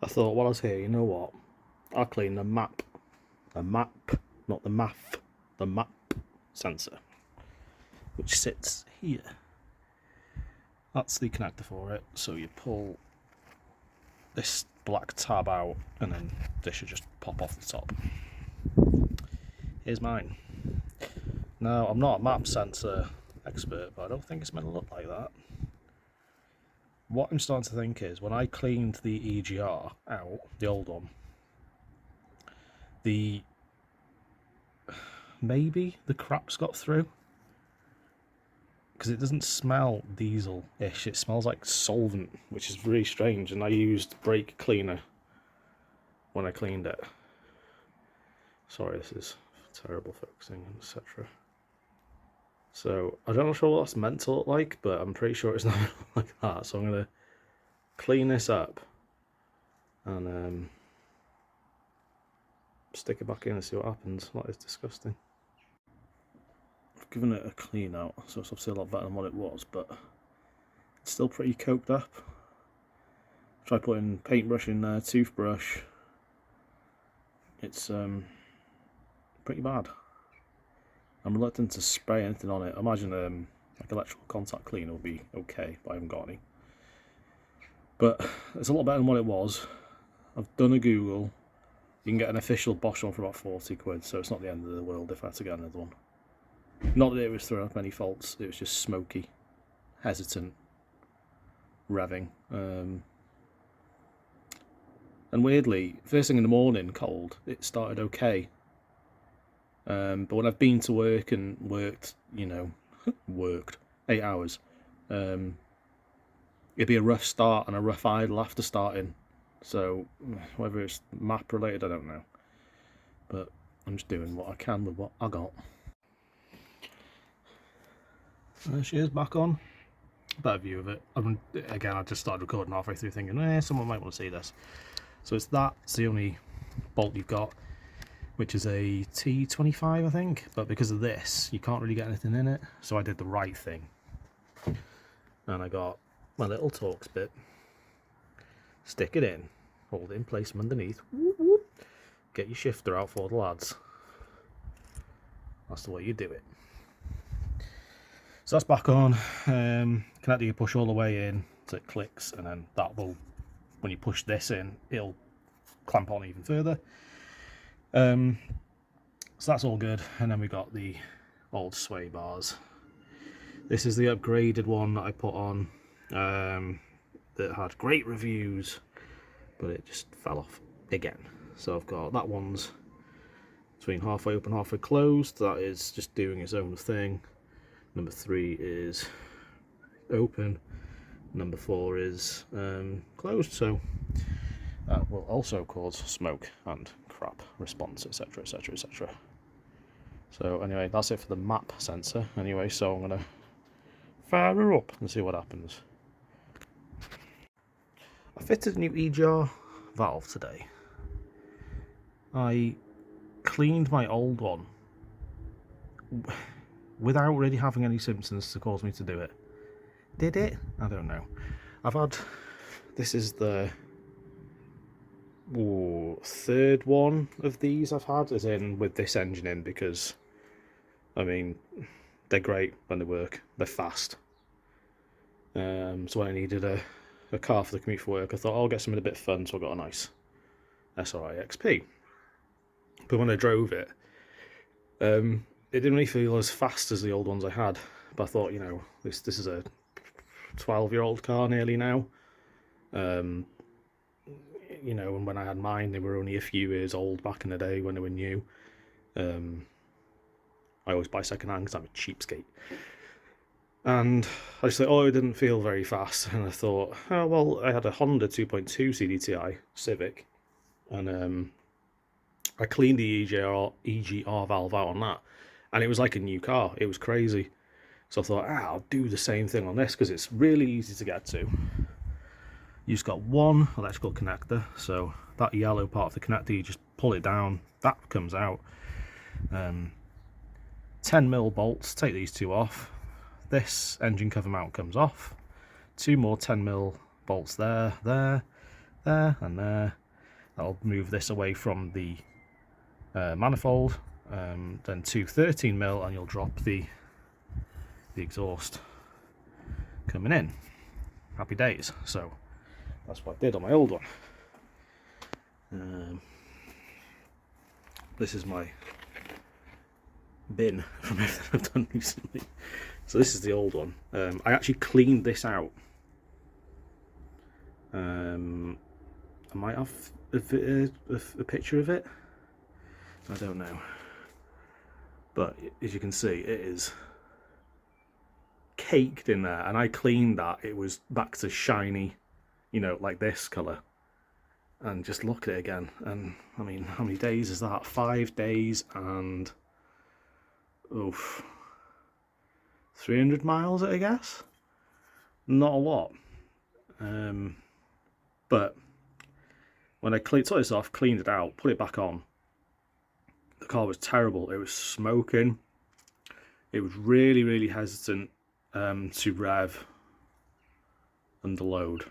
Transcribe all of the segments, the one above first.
I thought while I was here, you know what? I'll clean the map. The map, not the math. The map sensor, which sits here. That's the connector for it. So you pull this black tab out and then this should just pop off the top. Here's mine. Now, I'm not a map sensor expert, but I don't think it's meant to look like that. What I'm starting to think is, when I cleaned the EGR out, the old one, maybe the crap's got through, because it doesn't smell diesel-ish, it smells like solvent, which is really strange, and I used brake cleaner when I cleaned it. Sorry, this is terrible focusing, etc. So, I don't know sure what that's meant to look like, but I'm pretty sure it's not like that, so I'm going to clean this up and stick it back in and see what happens. That is disgusting. I've given it a clean out, so it's obviously a lot better than what it was, but it's still pretty coked up. Try putting paintbrush in there, toothbrush. It's pretty bad. I'm reluctant to spray anything on it. I imagine like electrical contact cleaner will be okay, but I haven't got any. But it's a lot better than what it was. I've done a Google. You can get an official Bosch one for about 40 quid, so it's not the end of the world if I had to get another one. Not that it was throwing up any faults, it was just smoky, hesitant, revving. And weirdly, first thing in the morning, cold, it started okay. But when I've been to work and worked, you know, 8 hours, it'd be a rough start and a rough idle after starting. So whether it's map related, I don't know. But I'm just doing what I can with what I got. There she is, back on. Better view of it. Again, I just started recording halfway through thinking, someone might want to see this. So it's the only bolt you've got, which is a T25, I think, but because of this, you can't really get anything in it, so I did the right thing. And I got my little Torx bit, stick it in, hold it in place from underneath, whoop, whoop, get your shifter out for the lads. That's the way you do it. So that's back on, connector you push all the way in, so it clicks, and then that will, when you push this in, it'll clamp on even further. So that's all good, and then we got the old sway bars. This is the upgraded one that I put on, that had great reviews, but it just fell off again. So I've got that one's between halfway open, halfway closed. That is just doing its own thing. Number 3 is open. Number 4 is closed. So that will also cause smoke and crap response, etc, etc, etc. So anyway, that's it for the map sensor anyway, so I'm gonna fire her up and see what happens. I fitted a new EGR valve today. I cleaned my old one without really having any symptoms to cause me to do it. Did it? I don't know. This is the third one of these I've had, as in with this engine in, because I mean they're great when they work, they're fast. So when I needed a car for the commute for work, I thought I'll get something a bit fun, so I got a nice SRI XP. But when I drove it, it didn't really feel as fast as the old ones I had. But I thought, you know, this is a 12-year-old car nearly now. You know, and when I had mine, they were only a few years old back in the day when they were new. I always buy second hand because I'm a cheapskate. And I just thought, it didn't feel very fast. And I thought, oh, well, I had a Honda 2.2 CDTi Civic. And I cleaned the EGR valve out on that. And it was like a new car. It was crazy. So I thought, I'll do the same thing on this because it's really easy to get to. You just got one electrical connector, so that yellow part of the connector, you just pull it down, that comes out. 10mm bolts, take these two off. This engine cover mount comes off. 2 more 10mm bolts there, there and there. That'll move this away from the manifold. Then 2 13mm, and you'll drop the exhaust coming in. Happy days. So that's what I did on my old one. This is my bin from everything I've done recently. So this is the old one. I actually cleaned this out. I might have a picture of it. I don't know. But as you can see, it is caked in there. And I cleaned that. It was back to shiny, you know, like this colour. And just look at it again. And I mean, how many days is that? 5 days and... oof. 300 miles, I guess? Not a lot. But when I took this off, cleaned it out, put it back on, the car was terrible. It was smoking. It was really, really hesitant to rev under load.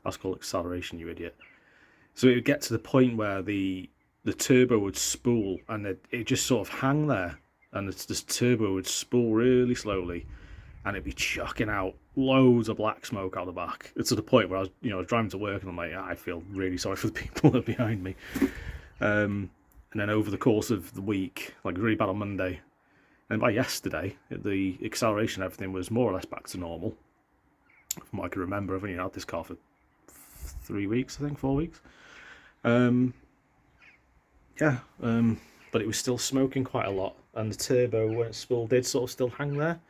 That's called acceleration, you idiot. So it would get to the point where the turbo would spool, and it just sort of hang there, and this turbo would spool really slowly, and it'd be chucking out loads of black smoke out the back. It's to the point where I was driving to work, and I'm like, I feel really sorry for the people that are behind me. And then over the course of the week, like really bad on Monday, and by yesterday, the acceleration and everything was more or less back to normal. From what I can remember, I've only had this car for 3 weeks, I think, 4 weeks. But it was still smoking quite a lot, and the turbo, when it spooled, did sort of still hang there.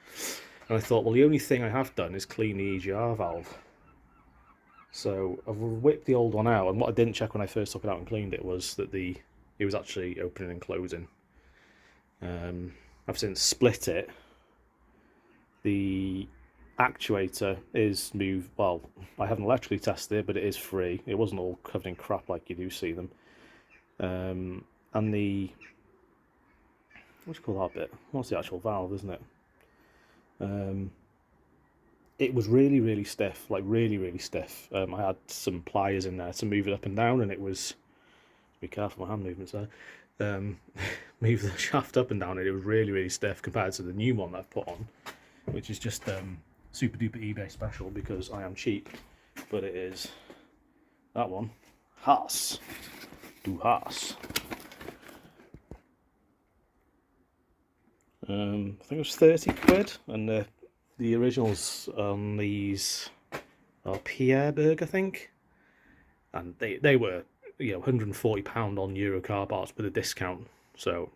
And I thought, well, the only thing I have done is clean the EGR valve. So I've whipped the old one out, and what I didn't check when I first took it out and cleaned it was that it was actually opening and closing. I've since split it. The actuator is moved. Well, I haven't electrically tested it, but it is free. It wasn't all covered in crap like you do see them. And the, what do you call that bit? What's the actual valve, isn't it? It was really, really stiff, like really, really stiff. I had some pliers in there to move it up and down, and it was, be careful my hand movements there, move the shaft up and down, and it was really, really stiff compared to the new one that I've put on, which is just super duper eBay special because I am cheap, but it is that one, Haas, du Haas. I think it was 30 quid, and the originals on these are Pierreberg, I think, and they were, you know, £140 on Euro car parts with a discount. So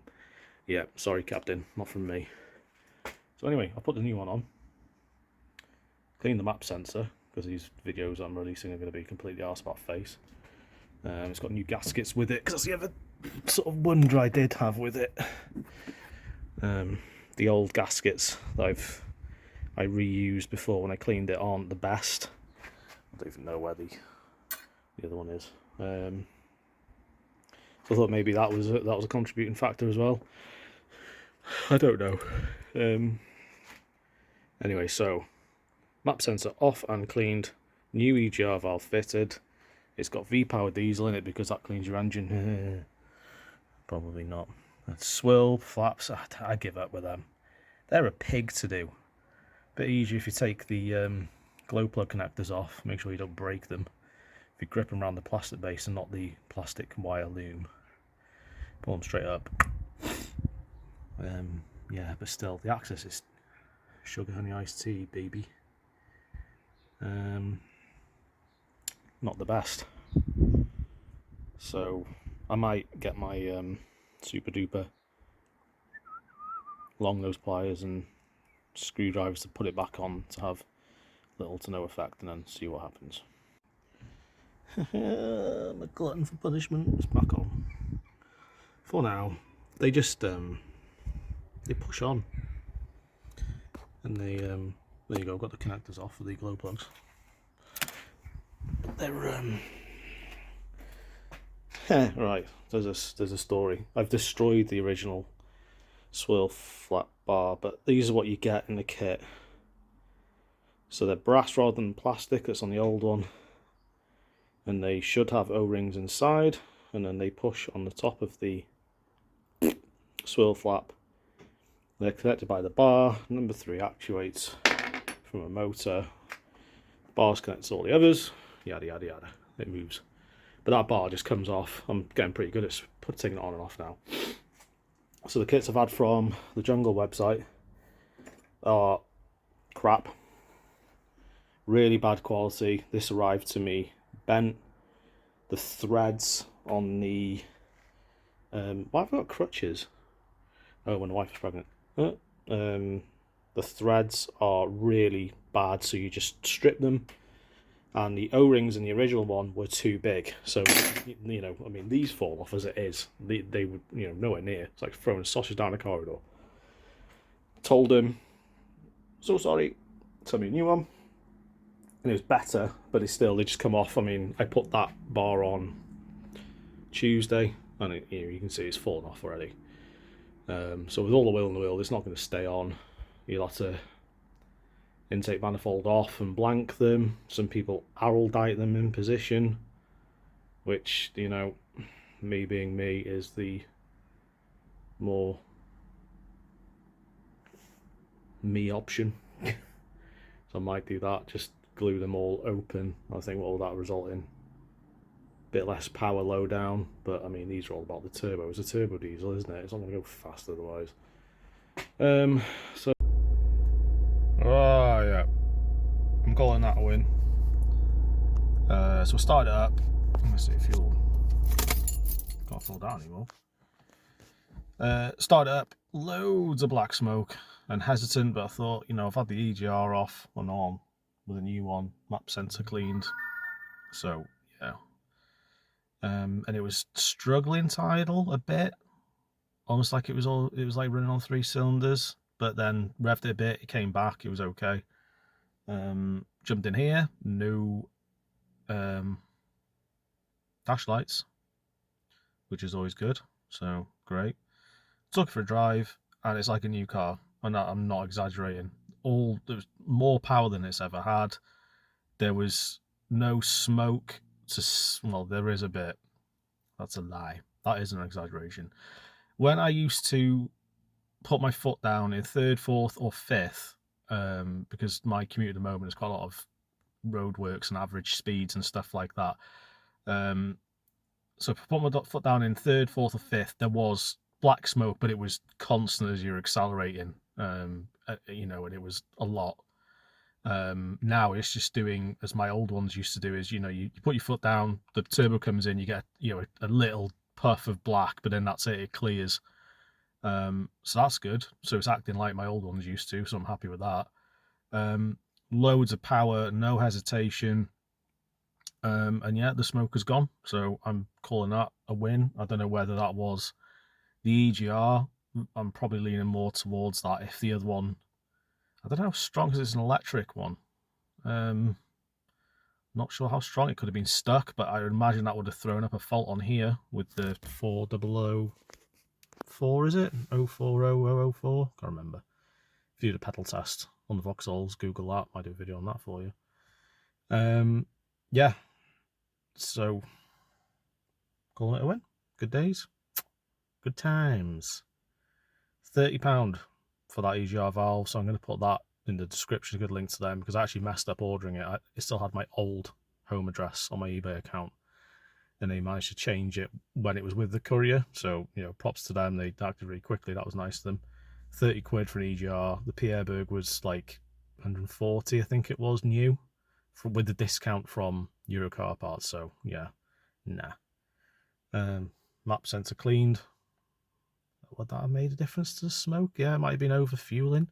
yeah, sorry Captain, not from me. So anyway, I'll put the new one on, clean the map sensor, because these videos I'm releasing are going to be completely arse about face. It's got new gaskets with it, because that's the other sort of wonder I did have with it. The old gaskets that I reused before when I cleaned it aren't the best. I don't even know where the other one is. So I thought maybe that was a contributing factor as well. I don't know. Anyway, so map sensor off and cleaned. New EGR valve fitted. It's got V-power diesel in it because that cleans your engine. Probably not. Swirl flaps, I give up with them. They're a pig to do. Bit easier if you take the glow plug connectors off. Make sure you don't break them. If you grip them around the plastic base and not the plastic wire loom. Pull them straight up. Yeah, but still, the Axis is sugar honey iced tea, baby. Not the best. So I might get my super duper long nose pliers and screwdrivers to put it back on to have little to no effect, and then see what happens. I'm a glutton for punishment. It's back on. For now, they just they push on, and they there you go. I've got the connectors off for the glow plugs. They're right. There's a story. I've destroyed the original Swirl Flap bar, but these are what you get in the kit. So they're brass rather than plastic. That's on the old one. and they should have O-rings inside, and then they push on the top of the swirl flap. They're connected by the bar. Number 3 actuates from a motor. Bars connect to all the others, yada yada yada. It moves, but that bar just comes off. I'm getting pretty good at taking it on and off now. So the kits I've had from the Jungle website are crap, really bad quality. This arrived to me bent. The threads on the why have I got crutches? Oh, when the wife is pregnant. The threads are really bad, so you just strip them, and the O-rings in the original one were too big, so you know, I mean, these fall off as it is. They would, you know, nowhere near. It's like throwing a sausage down a corridor. Told him, so sorry, send me a new one, and it was better, but it's still, they just come off. I mean, I put that bar on Tuesday, and it, you know, you can see it's fallen off already. So with all the will in the world, it's not going to stay on. You'll have to intake manifold off and blank them. Some people araldite them in position, which, you know, me being me, is the more me option. So I might do that, just glue them all open. I think what will that result in? Bit less power low down, but I mean, these are all about the turbo. It's a turbo diesel, isn't it? It's not going to go fast otherwise. So oh yeah, I'm calling that a win. So we started it up. Let's see if fuel can't fall down anymore. Started it up, loads of black smoke, and hesitant, but I thought, you know, I've had the EGR off and on with a new one, map sensor cleaned, so yeah. And it was struggling to idle a bit, almost like it was like running on 3 cylinders, but then revved it a bit, it came back, it was okay. Jumped in here, no dash lights, which is always good, so great. Took it for a drive, and it's like a new car, and I'm not exaggerating. There was more power than it's ever had. There was no smoke well, there is a bit. That's a lie. That is an exaggeration. When I used to put my foot down in 3rd, 4th, or 5th, because my commute at the moment is quite a lot of roadworks and average speeds and stuff like that. So if I put my foot down in 3rd, 4th, or 5th, there was black smoke, but it was constant as you're accelerating, you know, and it was a lot. Now it's just doing as my old ones used to do, is, you know, you put your foot down, the turbo comes in, you get, you know, a little puff of black, but then that's it, it clears. So that's good. So it's acting like my old ones used to, so I'm happy with that. Loads of power, no hesitation, and yeah, the smoke is gone, so I'm calling that a win. I don't know whether that was the EGR. I'm probably leaning more towards that. If the other one, I don't know how strong, because it's an electric one. Not sure how strong. It could have been stuck, but I would imagine that would have thrown up a fault on here with the 4004, is it? 040004? Can't remember. If you did a pedal test on the Vauxhalls, Google that. Might do a video on that for you. Yeah. So, calling it a win. Good days. Good times. £30 for that EGR valve, so I'm going to put that in the description, a good link to them, because I actually messed up ordering it. It still had my old home address on my eBay account, and they managed to change it when it was with the courier, so, you know, props to them. They acted really quickly. That was nice of them. 30 quid for an EGR. The Pierberg was like 140, I think it was, new, with the discount from Eurocar parts, so yeah, nah. Map sensor cleaned. Would that have made a difference to the smoke? Yeah, it might have been over fueling.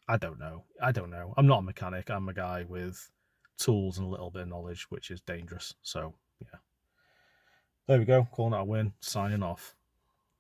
I don't know. I'm not a mechanic. I'm a guy with tools and a little bit of knowledge, which is dangerous. So, yeah. There we go. Calling that a win. Signing off.